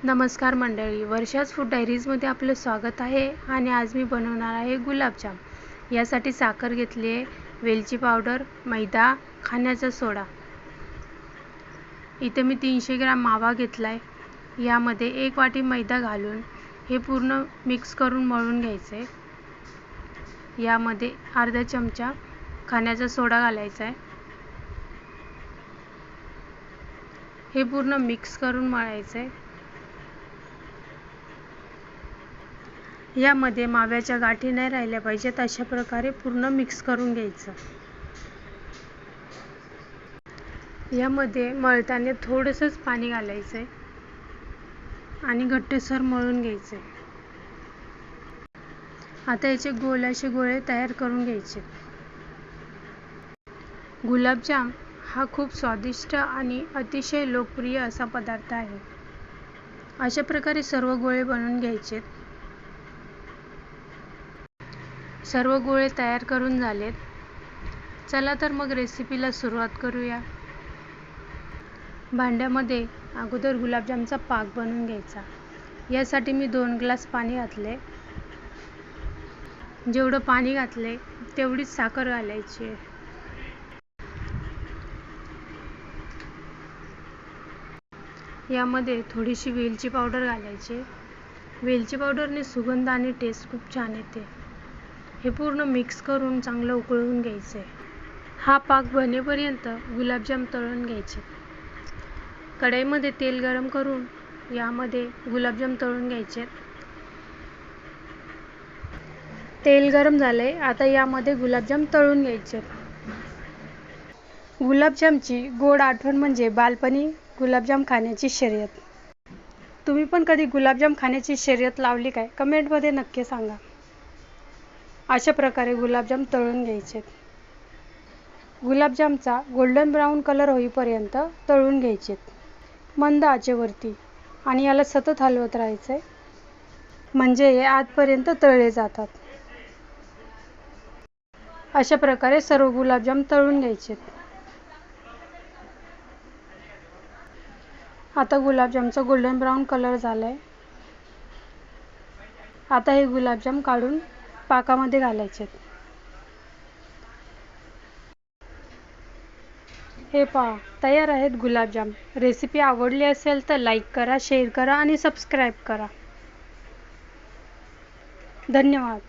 नमस्कार मंडळी, वर्षाज फूड डायरीजमध्ये आपलं स्वागत आहे. आणि आज मी बनवणार आहे गुलाबजाम. यासाठी साखर घेतली आहे, वेलची पावडर, मैदा, खाण्याचा सोडा. इथे मी 300 ग्रॅम मावा घेतला आहे. यामध्ये 1 वाटी मैदा घालून हे पूर्ण मिक्स करून मळून घ्यायचं आहे. यामध्ये अर्धा चमचा खाण्याचा सोडा घालायचा आहे. हे पूर्ण मिक्स करून मळायचं आहे. यामध्ये माव्याच्या गाठी नाही राहिल्या पाहिजेत, अशा प्रकारे पूर्ण मिक्स करून घ्यायचं. यामध्ये मळताना थोडंसंच पाणी घालायचं आहे आणि घट्टसर मळून घ्यायचं आहे. आता याचे गोल असे गोळे तयार करून घ्यायचे. गुलाबजाम हा खूप स्वादिष्ट आणि अतिशय लोकप्रिय असा पदार्थ आहे. अशा प्रकारे सर्व गोळे बनवून घ्यायचे. सर्व गोळे तयार करून झालेत. चला तर मग रेसिपीला सुरुवात करूया. भांड्यामध्ये अगोदर गुलाबजामचा पाक बनवून घ्यायचा. यासाठी मी 2 ग्लास पाणी घातले. जेवढं पाणी घातले तेवढीच साखर घालायची. यामध्ये थोडीशी वेलची पावडर घालायची. वेलची पावडरने सुगंध आणि टेस्ट खूप छान येते. हे पूर्ण मिक्स करून चांगलं उकळून घ्यायचे. हा पाक बनेपर्यंत गुलाबजाम तळून घ्यायचे. कढईमध्ये तेल गरम करून यामध्ये गुलाबजाम तळून घ्यायचे. तेल गरम झाले. आता यामध्ये गुलाबजाम तळून घ्यायचे. गुलाबजामची गोड आठवण म्हणजे बालपणी गुलाबजाम खाण्याची शर्यत. तुम्ही पण कधी गुलाबजाम खाण्याची शर्यत लावली काय? कमेंटमध्ये नक्की सांगा. अशा प्रकारे गुलाबजाम तळून घ्यायचे. गुलाबजामचा गोल्डन ब्राऊन कलर होईपर्यंत तळून घ्यायचे मंद आचेवरती. आणि याला सतत हलवत राहायचे, म्हणजे हे आतपर्यंत तळले जातात. अशा प्रकारे सर्व गुलाबजाम तळून घ्यायचे. आता गुलाबजामचा गोल्डन ब्राऊन कलर झालाय. आता हे गुलाबजाम काढून पाकामध्ये घालायचे. हे पहा, तयार आहेत गुलाबजाम. रेसिपी आवडली असेल तर लाईक करा, शेअर करा आणि सबस्क्राईब करा. धन्यवाद.